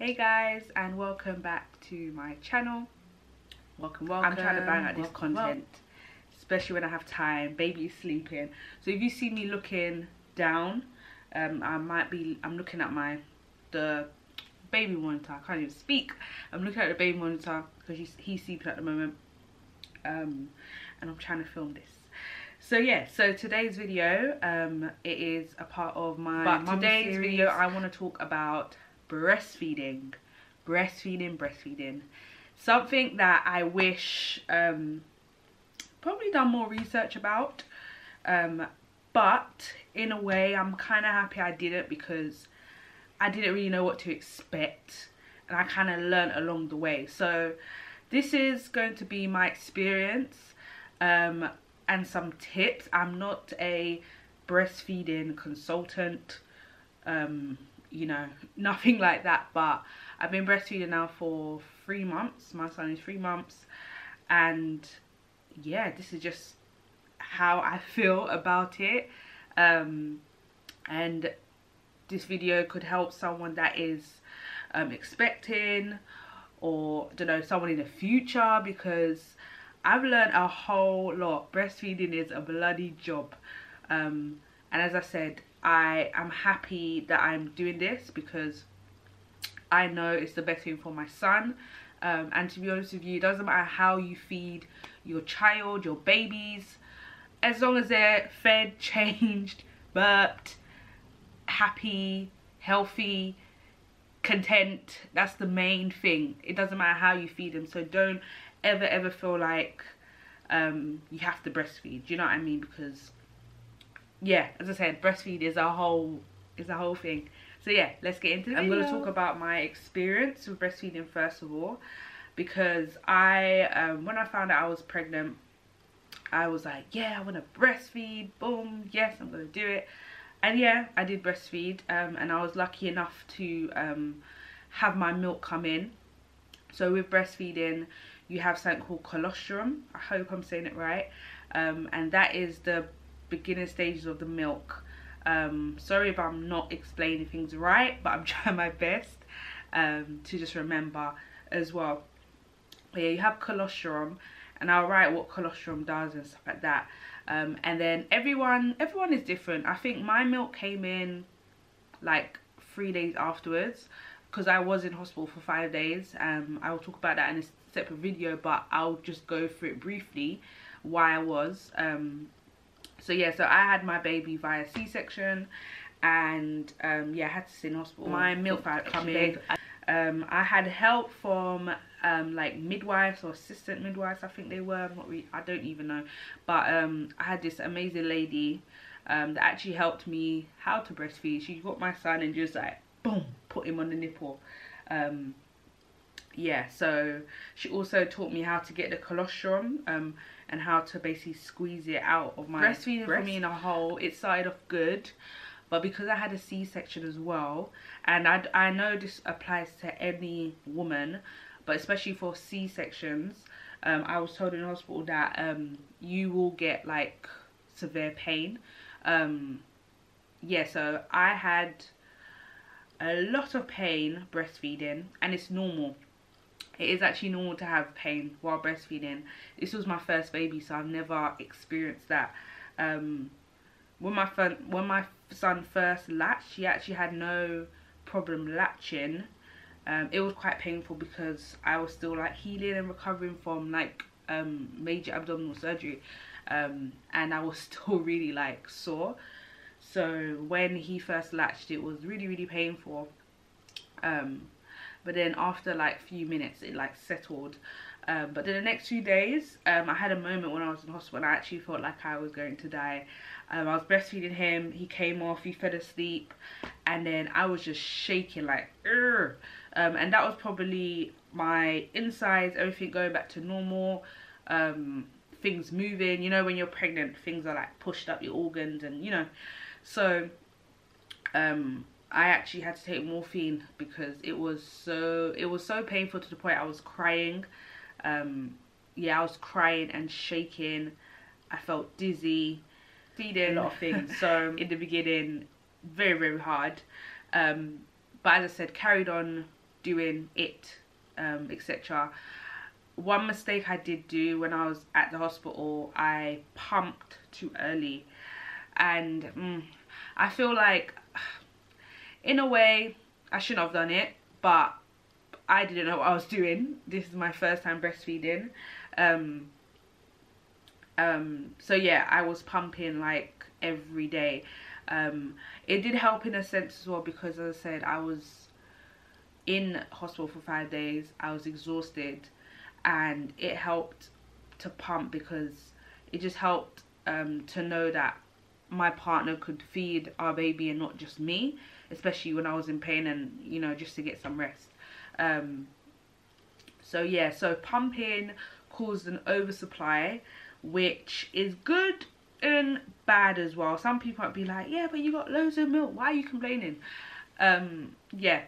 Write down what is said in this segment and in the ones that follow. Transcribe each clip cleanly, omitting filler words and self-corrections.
Hey guys, and welcome back to my channel. Welcome. I'm trying to bang out this content, especially when I have time. Baby is sleeping, so if you see me looking down, I'm looking at the baby monitor. I can't even speak. I'm looking at the baby monitor because he's sleeping at the moment, and I'm trying to film this. So yeah, so today's video, it is a part of my today's video. I want to talk about breastfeeding. Something that I wish probably done more research about, but in a way I'm kind of happy I didn't, because I didn't really know what to expect, and I kind of learned along the way. So this is going to be my experience and some tips. I'm not a breastfeeding consultant, you know, nothing like that, but I've been breastfeeding now for 3 months. My son is 3 months, and yeah, this is just how I feel about it, and this video could help someone that is expecting, or I don't know, someone in the future, because I've learned a whole lot. Breastfeeding is a bloody job, and as I said, I am happy that I'm doing this because I know it's the best thing for my son. And to be honest with you, it doesn't matter how you feed your child, your babies, as long as they're fed, changed, burped, happy, healthy, content, that's the main thing. It doesn't matter how you feed them. So don't ever feel like you have to breastfeed. Do you know what I mean? Because yeah, as I said, breastfeed is a whole thing. So yeah, let's get into it. I'm going to talk about my experience with breastfeeding first of all, because I when I found out I was pregnant, I was like, yeah, I want to breastfeed. Boom, yes, I'm going to do it. And yeah, I did breastfeed, and I was lucky enough to have my milk come in. So with breastfeeding, you have something called colostrum. I hope I'm saying it right. And that is the beginning stages of the milk. Sorry if I'm not explaining things right, but I'm trying my best to just remember as well. But yeah, you have colostrum, and I'll write what colostrum does and stuff like that. And then everyone is different. I think my milk came in like 3 days afterwards, because I was in hospital for 5 days. I will talk about that in a separate video, but I'll just go through it briefly why I was. So yeah, so I had my baby via C-section, and yeah, I had to sit in hospital. My milk had come in. I had help from like midwives or assistant midwives, I think they were. I don't even know, but I had this amazing lady that actually helped me how to breastfeed. She got my son and just like boom, put him on the nipple. Yeah, so she also taught me how to get the colostrum and how to basically squeeze it out of my breastfeeding. For me in a whole, it started off good, but because I had a C-section as well, and I know this applies to any woman, but especially for C-sections, I was told in hospital that you will get like severe pain. Yeah, so I had a lot of pain breastfeeding, and it's normal. It is actually normal to have pain while breastfeeding. This was my first baby, so I've never experienced that. When my son first latched, he actually had no problem latching. It was quite painful because I was still like healing and recovering from like major abdominal surgery, and I was still really like sore. So when he first latched, it was really painful. But then after like a few minutes, it like settled. But then the next few days, I had a moment when I was in hospital and I actually felt like I was going to die. I was breastfeeding him, he came off, he fell asleep, and then I was just shaking like, Urgh. And that was probably my insides, everything going back to normal, things moving. You know, when you're pregnant, things are like pushed up your organs, and you know. So I actually had to take morphine because it was so painful, to the point I was crying. Yeah, I was crying and shaking. I felt dizzy, feeding a lot of things. So in the beginning, very hard, but as I said, carried on doing it, etc. One mistake I did do when I was at the hospital, I pumped too early, and I feel like in a way I shouldn't have done it, but I didn't know what I was doing. This is my first time breastfeeding. So yeah, I was pumping like every day. It did help in a sense as well, because as I said, I was in hospital for 5 days. I was exhausted, and it helped to pump because it just helped to know that my partner could feed our baby and not just me, especially when I was in pain, and you know, just to get some rest. So yeah, so pumping caused an oversupply, which is good and bad as well. Some people might be like, yeah, but you got loads of milk, why are you complaining? Yeah,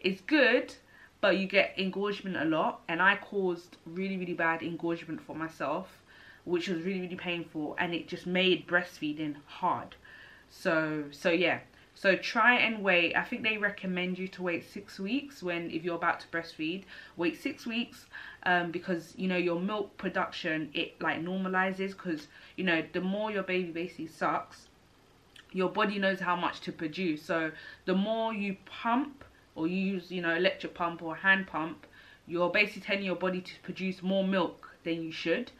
it's good, but you get engorgement a lot, and I caused really bad engorgement for myself, which was really painful, and it just made breastfeeding hard. So yeah, so try and wait. I think they recommend you to wait 6 weeks if you're about to breastfeed. Wait 6 weeks, because you know, your milk production, it like normalizes, because you know, the more your baby basically sucks, your body knows how much to produce. So the more you pump, or you use, you know, electric pump or hand pump, you're basically telling your body to produce more milk than you should.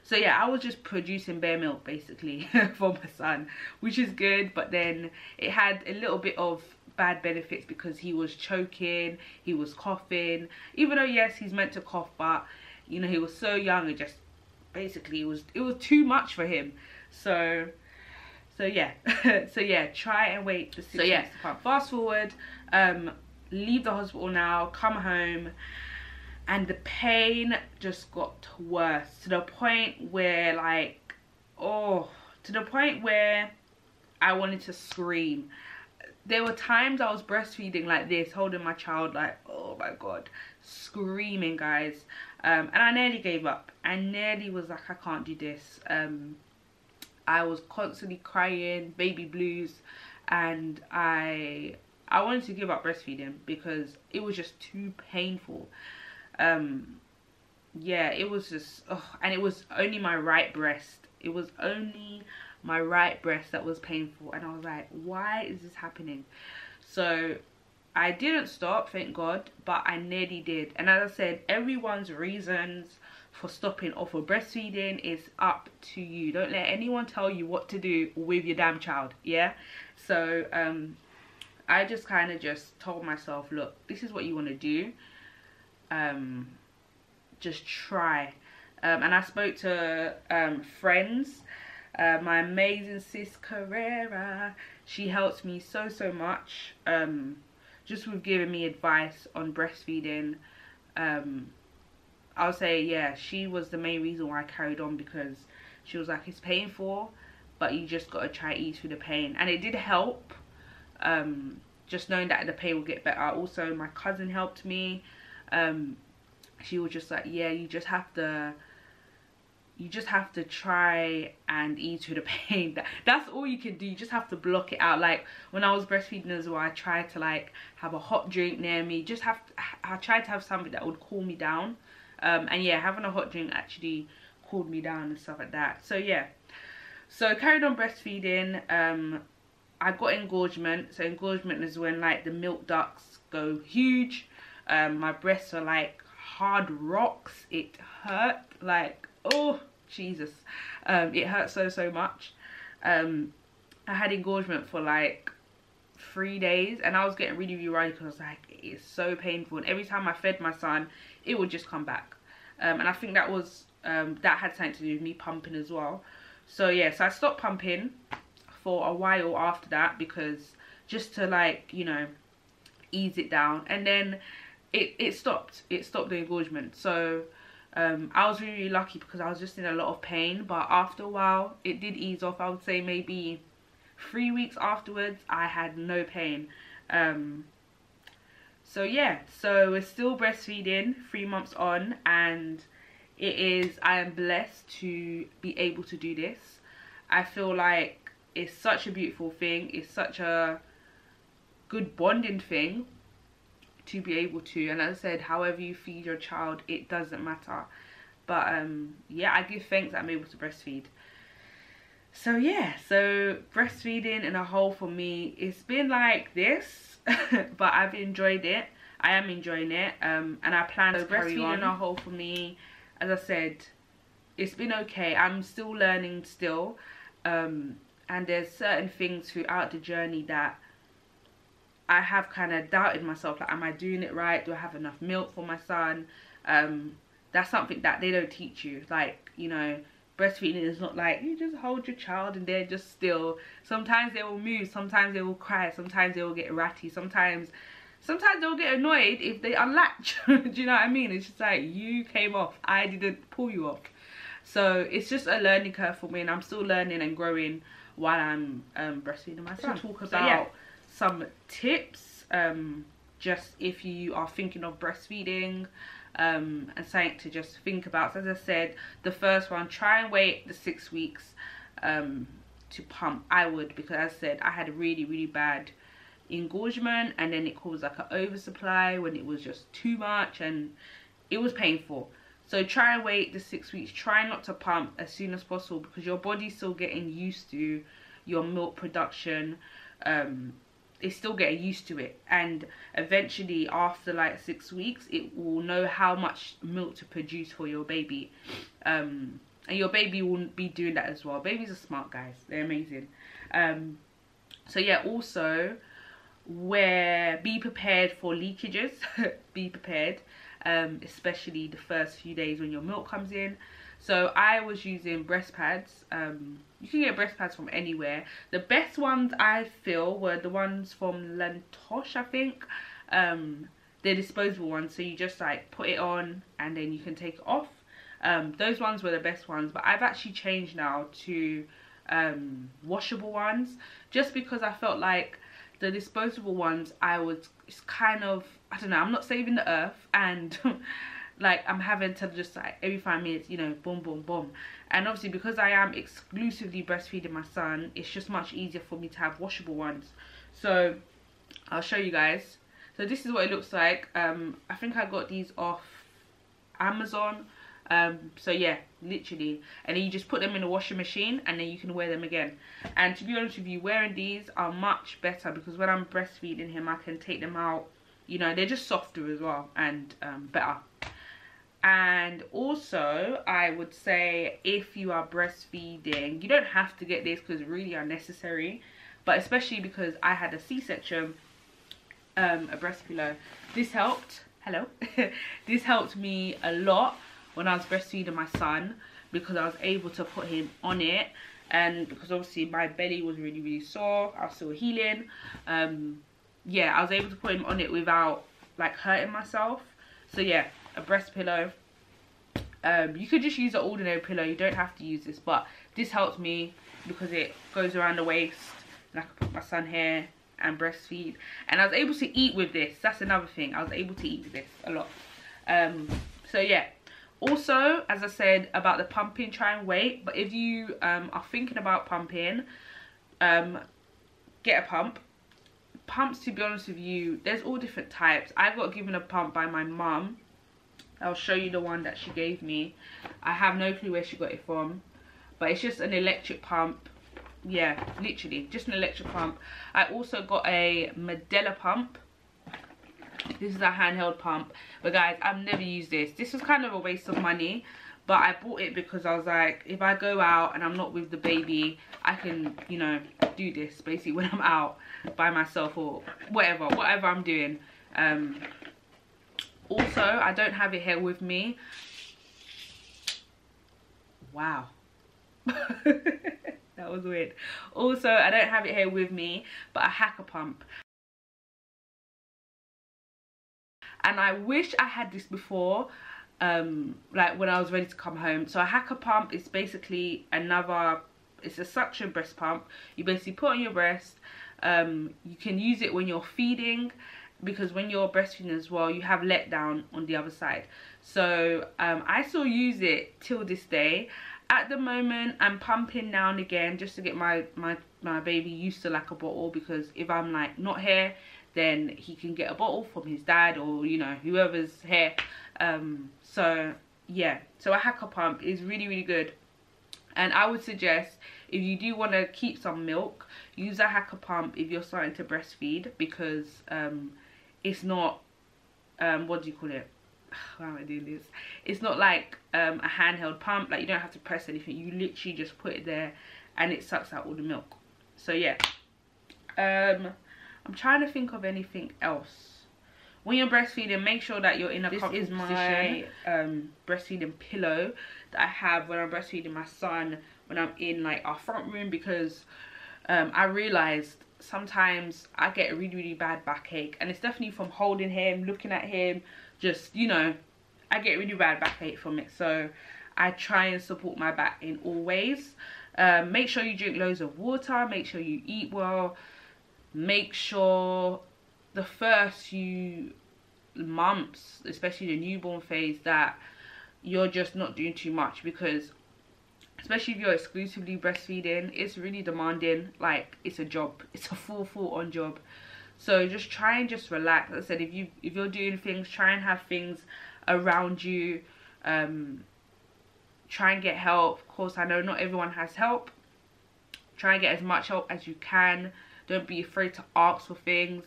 So yeah, I was just producing bare milk basically for my son, which is good, but then it had a little bit of bad benefits because he was choking, he was coughing, even though yes, he's meant to cough, but you know, he was so young, it just basically it was too much for him. So yeah, so yeah, try and wait the 6 weeks to pump. Fast forward, leave the hospital now, come home, and the pain just got worse, to the point where like, to the point where I wanted to scream. There were times I was breastfeeding like this, holding my child, like, oh my god, screaming, guys. And I nearly gave up. I nearly was like, I can't do this. I was constantly crying, baby blues, and I wanted to give up breastfeeding because it was just too painful. Yeah, it was just, and it was only my right breast. It was only my right breast that was painful, and I was like, why is this happening? So I didn't stop, thank God, but I nearly did. And as I said, everyone's reasons for stopping or for breastfeeding is up to you. Don't let anyone tell you what to do with your damn child. Yeah, so I just kind of just told myself, look, this is what you want to do, just try. And I spoke to friends, my amazing sis Carrera. She helped me so much, just with giving me advice on breastfeeding. I'll say, yeah, she was the main reason why I carried on, because she was like, it's painful, but you just got to try to ease through the pain. And it did help, just knowing that the pain will get better. Also, my cousin helped me. She was just like, yeah, you just have to try and ease through the pain. That's all you can do. You just have to block it out. Like when I was breastfeeding as well, I tried to like have a hot drink near me. I tried to have something that would cool me down. And yeah, having a hot drink actually cooled me down and stuff like that. So yeah, so carried on breastfeeding. I got engorgement. So engorgement is when like the milk ducts go huge. My breasts are like hard rocks. It hurt like, oh Jesus, it hurt so much. I had engorgement for like 3 days, and I was getting really worried because I was like, it's so painful, and every time I fed my son it would just come back. And I think that was that had something to do with me pumping as well. So yeah, so I stopped pumping for a while after that, because just to like, you know, ease it down, and then it stopped the engorgement. So I was really lucky because I was just in a lot of pain, but after a while it did ease off. I would say maybe 3 weeks afterwards I had no pain. So yeah, so we're still breastfeeding 3 months on, and I am blessed to be able to do this. I feel like it's such a beautiful thing. It's such a good bonding thing to be able to. And as I said, however you feed your child, it doesn't matter. But yeah, I give thanks that I'm able to breastfeed. So yeah, so breastfeeding in a whole for me, it's been like this, but I've enjoyed it. I am enjoying it, and I plan to carry on. Breastfeeding in a whole for me, as I said, it's been okay. I'm still learning still, and there's certain things throughout the journey that I have kind of doubted myself, like, am I doing it right? Do I have enough milk for my son? That's something that they don't teach you. Like, you know, breastfeeding is not like you just hold your child and they're just still. Sometimes they will move, sometimes they will cry, sometimes they will get ratty, sometimes they'll get annoyed if they unlatch. Do you know what I mean? It's just like, you came off, I didn't pull you off. So it's just a learning curve for me, and I'm still learning and growing while I'm breastfeeding my son. Talk about some tips, just if you are thinking of breastfeeding, and something to just think about. So as I said, the first one, try and wait the 6 weeks to pump. I would, because as I said, I had a really bad engorgement, and then it caused like an oversupply when it was just too much, and it was painful. So try and wait the 6 weeks. Try not to pump as soon as possible, because your body's still getting used to your milk production. It's still getting used to it, and eventually after like 6 weeks it will know how much milk to produce for your baby, and your baby will be doing that as well. Babies are smart, guys, they're amazing. So yeah, also be prepared for leakages. Be prepared, especially the first few days when your milk comes in. So I was using breast pads. You can get breast pads from anywhere. The best ones I feel were the ones from Lantosh, I think. They're disposable ones, so you just like put it on and then you can take it off. Those ones were the best ones, but I've actually changed now to washable ones, just because I felt like the disposable ones, it's kind of, I don't know, I'm not saving the earth, and like I'm having to just like every 5 minutes, you know, boom boom boom. And obviously because I am exclusively breastfeeding my son, it's just much easier for me to have washable ones. So I'll show you guys. So this is what it looks like. I think I got these off Amazon. So yeah, literally, and then you just put them in the washing machine and then you can wear them again. And to be honest with you, wearing these are much better, because when I'm breastfeeding him I can take them out, you know, they're just softer as well, and better. And also I would say, if you are breastfeeding, you don't have to get this because it's really unnecessary, but especially because I had a C-section, a breast pillow. This helped. Hello. This helped me a lot when I was breastfeeding my son, because I was able to put him on it, and because obviously my belly was really sore, I was still healing. Yeah, I was able to put him on it without like hurting myself. So yeah, a breast pillow. You could just use an ordinary pillow, you don't have to use this, but this helps me because it goes around the waist and I can put my son here and breastfeed. And I was able to eat with this. That's another thing, I was able to eat with this a lot. So yeah, also as I said about the pumping, try and wait. But if you are thinking about pumping, get a pump. Pumps, to be honest with you, there's all different types. I got given a pump by my mum. I'll show you the one that she gave me. I have no clue where she got it from, but it's just an electric pump. Yeah, literally just an electric pump. I also got a Medela pump. This is a handheld pump, but guys, I've never used this. This was kind of a waste of money, but I bought it because I was like, if I go out and I'm not with the baby, I can, you know, do this basically when I'm out by myself or whatever I'm doing. Also, I don't have it here with me. Wow. That was weird. Also, I don't have it here with me, but a hacker pump. And I wish I had this before, like when I was ready to come home. So a hacker pump is basically it's a suction breast pump. You basically put on your breast. You can use it when you're feeding, because when you're breastfeeding as well, you have letdown on the other side. So I still use it till this day. At the moment, I'm pumping now and again just to get my baby used to like a bottle, because if I'm like not here, then he can get a bottle from his dad or, you know, whoever's here. So yeah, so a hacker pump is really, really good. And I would suggest, if you do want to keep some milk, use a hacker pump if you're starting to breastfeed, because it's not, what do you call it? Why am I doing this? It's not like a handheld pump. Like, you don't have to press anything. You literally just put it there and it sucks out all the milk. So yeah. I'm trying to think of anything else. When you're breastfeeding, make sure that you're in a comfortable position. This is my breastfeeding pillow that I have when I'm breastfeeding my son, when I'm in like our front room, because I realized sometimes I get a really, really bad backache, and it's definitely from holding him, looking at him, just, you know, I get really bad backache from it. So I try and support my back in all ways. Make sure you drink loads of water, make sure you eat well, make sure the first few months, especially the newborn phase, that you're just not doing too much, because especially if you're exclusively breastfeeding, it's really demanding. Like, it's a job, it's a full-on job. So just try and just relax. As I said, if you're doing things, try and have things around you. Try and get help. Of course, I know not everyone has help. Try and get as much help as you can. Don't be afraid to ask for things.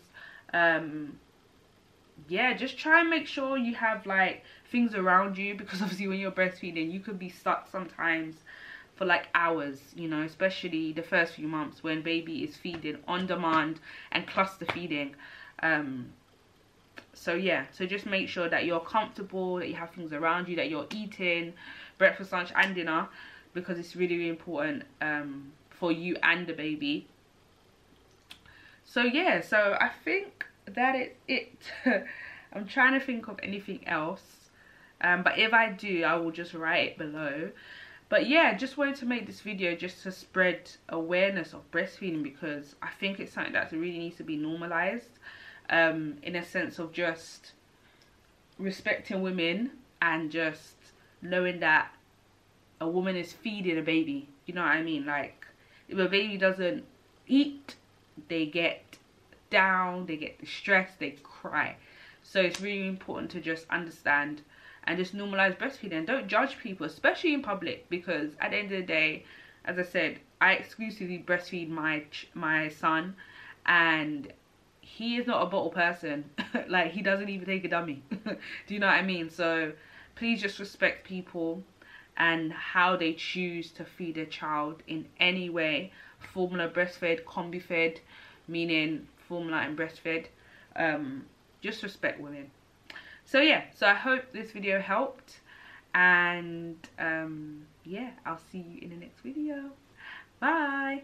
Yeah, just try and make sure you have like things around you, because obviously when you're breastfeeding, you could be stuck sometimes for like hours, you know, especially the first few months when baby is feeding on demand and cluster feeding. So yeah, so just make sure that you're comfortable, that you have things around you, that you're eating breakfast, lunch and dinner, because it's really, really important for you and the baby. So yeah, so I think that is it. I'm trying to think of anything else, but if I do, I will just write it below. But yeah, just wanted to make this video just to spread awareness of breastfeeding, because I think it's something that really needs to be normalized, in a sense of just respecting women and just knowing that a woman is feeding a baby. You know what I mean? Like, if a baby doesn't eat, they get down, they get distressed, they cry. So it's really important to just understand and just normalize breastfeeding, and don't judge people, especially in public, because at the end of the day, as I said, I exclusively breastfeed my son, and he is not a bottle person. Like, he doesn't even take a dummy. Do you know what I mean? So please just respect people and how they choose to feed a child in any way. Formula, breastfed, combi fed, meaning formula and breastfed. Just respect women. So yeah, so I hope this video helped, and yeah, I'll see you in the next video. Bye.